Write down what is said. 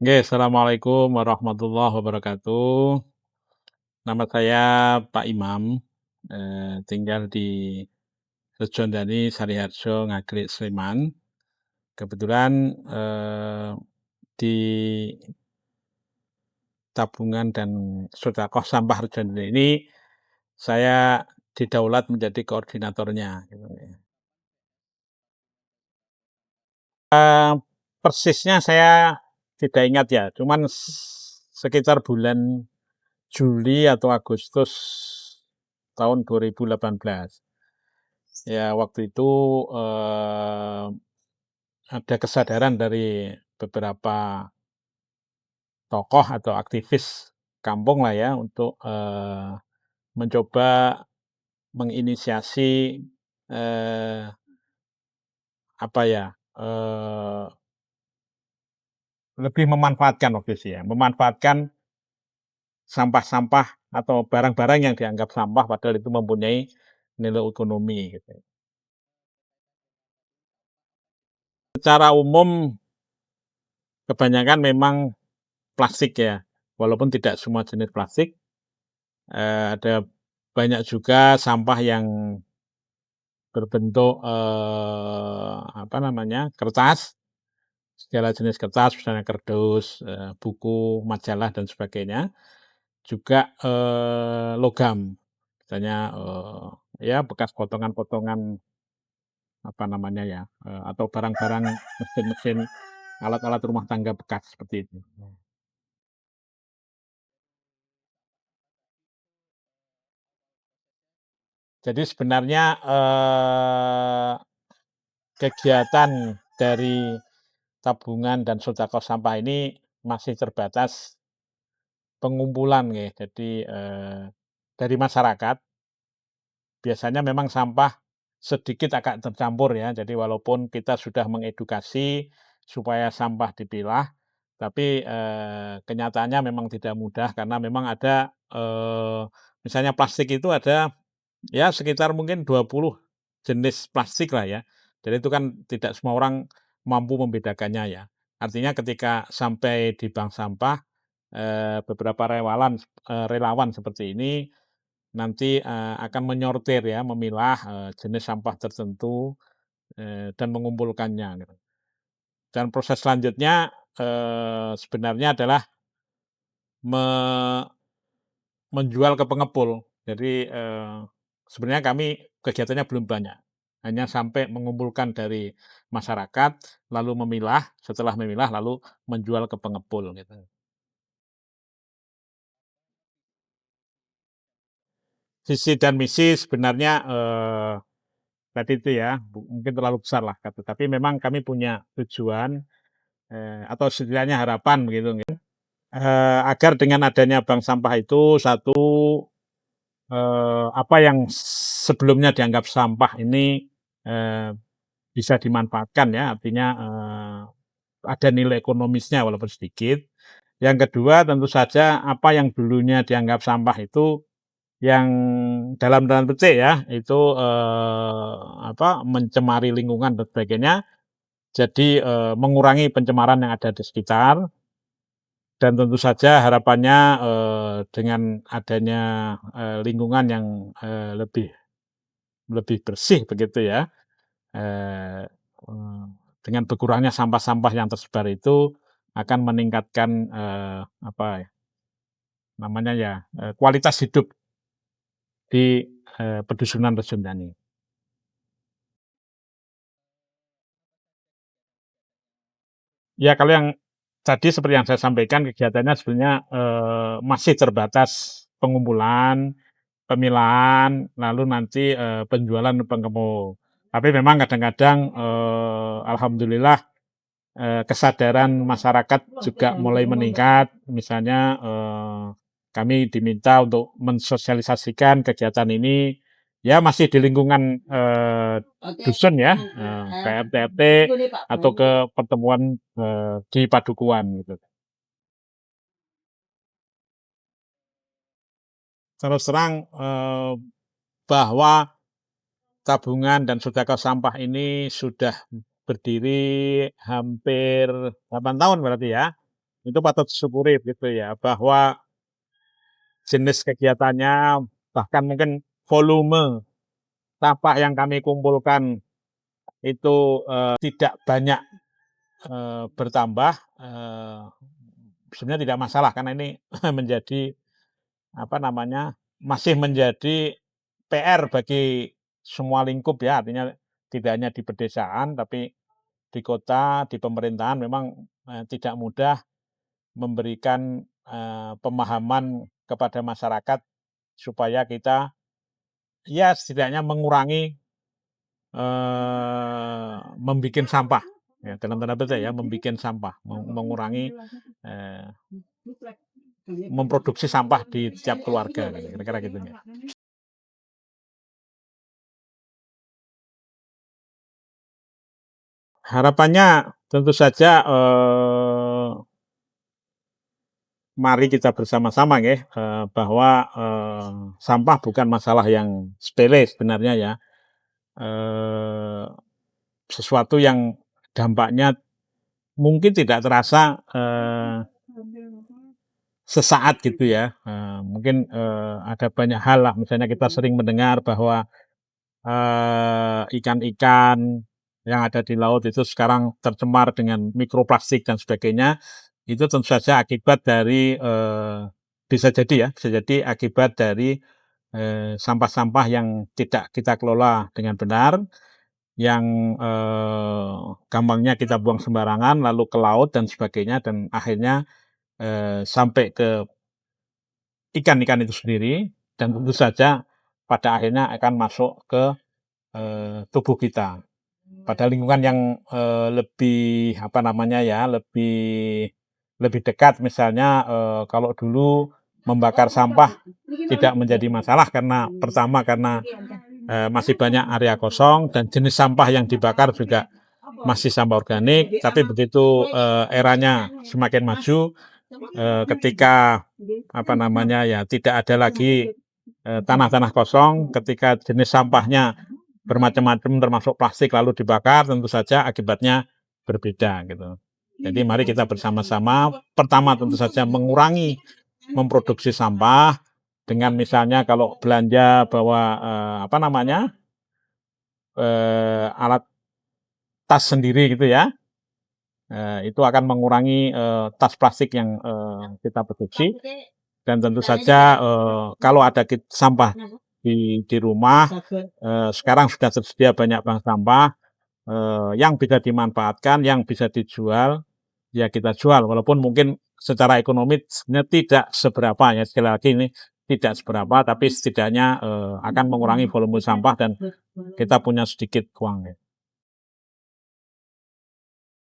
Nggih, assalamualaikum warahmatullahi wabarakatuh. Nama saya Pak Imam, tinggal di Rejondani, Sariharjo, Ngaglik, Sleman. Kebetulan, di tabungan dan sedekah sampah Rejondani ini, saya didaulat menjadi koordinatornya, gitu ya. Persisnya saya tidak ingat ya, cuman sekitar bulan Juli atau Agustus tahun 2018. Ya waktu itu, eee, ada kesadaran dari beberapa tokoh atau aktivis kampung lah ya untuk, mencoba menginisiasi, eee, apa ya, lebih memanfaatkan waktu itu ya, memanfaatkan sampah-sampah atau barang-barang yang dianggap sampah padahal itu mempunyai nilai ekonomi gitu. Secara umum kebanyakan memang plastik ya, walaupun tidak semua jenis plastik, ada banyak juga sampah yang berbentuk, apa namanya, kertas, segala jenis kertas misalnya kardus, buku, majalah dan sebagainya. Juga, logam, misalnya, ya bekas potongan-potongan, apa namanya ya, atau barang-barang mesin-mesin, alat-alat rumah tangga bekas seperti itu. Jadi sebenarnya, kegiatan dari tabungan dan sedekah sampah ini masih terbatas pengumpulan nggih. Jadi, dari masyarakat biasanya memang sampah sedikit agak tercampur ya. Jadi walaupun kita sudah mengedukasi supaya sampah dipilah, tapi, kenyataannya memang tidak mudah karena memang ada, misalnya plastik itu ada ya sekitar mungkin 20 jenis plastik lah ya. Jadi itu kan tidak semua orang mampu membedakannya ya. Artinya ketika sampai di bank sampah, beberapa relawan seperti ini nanti, akan menyortir ya, memilah, jenis sampah tertentu, dan mengumpulkannya gitu. Dan proses selanjutnya, sebenarnya adalah me menjual ke pengepul. Jadi, sebenarnya kami kegiatannya belum banyak, hanya sampai mengumpulkan dari masyarakat, lalu memilah, setelah memilah lalu menjual ke pengepul gitu. Visi dan misi sebenarnya, tadi itu ya, mungkin terlalu besar lah kata tapi memang kami punya tujuan, atau setidaknya harapan begitu, agar dengan adanya bank sampah itu satu, apa yang sebelumnya dianggap sampah ini, eee, bisa dimanfaatkan ya, artinya, ada nilai ekonomisnya walaupun sedikit. Yang kedua tentu saja apa yang dulunya dianggap sampah itu yang dalam tanda petik ya, itu, apa, mencemari lingkungan dan sebagainya, jadi, mengurangi pencemaran yang ada di sekitar dan tentu saja harapannya, dengan adanya, lingkungan yang, lebih lebih bersih begitu ya, eee eee, dengan berkurangnya sampah-sampah yang tersebar itu akan meningkatkan, apa ya namanya ya, kualitas hidup di, pedusunan Rejondani. Ya kalau yang tadi seperti yang saya sampaikan kegiatannya sebenarnya, masih terbatas pengumpulan, pemilahan, lalu nanti, penjualan pengepul. Tapi memang kadang-kadang, alhamdulillah, kesadaran masyarakat juga mulai meningkat. Misalnya, kami diminta untuk mensosialisasikan kegiatan ini, ya masih di lingkungan, dusun ya, ke RT-RT atau ke pertemuan, di padukuan gitu. Terus terang, bahwa tabungan dan sedekah sampah ini sudah berdiri hampir 8 tahun berarti ya. itu patut disyukuri gitu ya, bahwa jenis kegiatannya, bahkan mungkin volume sampah yang kami kumpulkan itu, tidak banyak, bertambah, sebenarnya tidak masalah karena ini menjadi, apa namanya, masih menjadi PR bagi semua lingkup ya, artinya tidak hanya di pedesaan, tapi di kota, di pemerintahan memang, tidak mudah memberikan, pemahaman kepada masyarakat supaya kita, ya setidaknya mengurangi, membikin sampah, ya dalam tanda petik ya, membikin sampah, mengurangi, eee, memproduksi sampah di tiap keluarga, gitu, kira-kira gitu ya. Harapannya tentu saja, mari kita bersama-sama nggih, bahwa, sampah bukan masalah yang sepele sebenarnya ya, eee, sesuatu yang dampaknya mungkin tidak terasa, sesaat gitu ya, mungkin, ada banyak hal lah, misalnya kita sering mendengar bahwa, ikan-ikan yang ada di laut itu sekarang tercemar dengan mikroplastik dan sebagainya, itu tentu saja akibat dari, bisa jadi ya, bisa jadi akibat dari, sampah-sampah yang tidak kita kelola dengan benar, yang, gampangnya kita buang sembarangan, lalu ke laut dan sebagainya, dan akhirnya, sampai ke ikan-ikan itu sendiri, dan tentu saja pada akhirnya akan masuk ke, tubuh kita. Pada lingkungan yang, lebih, apa namanya ya, lebih lebih dekat misalnya, kalau dulu membakar sampah tidak menjadi masalah karena pertama karena, masih banyak area kosong dan jenis sampah yang dibakar juga masih sampah organik, tapi begitu, eranya semakin maju, ketika, apa namanya ya, tidak ada lagi, tanah-tanah kosong, ketika jenis sampahnya bermacam-macam termasuk plastik lalu dibakar, tentu saja akibatnya berbeda gitu. Jadi mari kita bersama-sama, pertama tentu saja mengurangi memproduksi sampah dengan misalnya kalau belanja bawa, apa namanya, alat tas sendiri gitu ya, itu akan mengurangi, tas plastik yang, kita produksi, dan tentu saja, kalau ada sampah di rumah, sekarang sudah tersedia banyak bank sampah, yang bisa dimanfaatkan, yang bisa dijual, ya kita jual. Walaupun mungkin secara ekonomi sebenarnya tidak seberapa ya, sekali lagi ini tidak seberapa, tapi setidaknya, akan mengurangi volume sampah dan kita punya sedikit uang ya.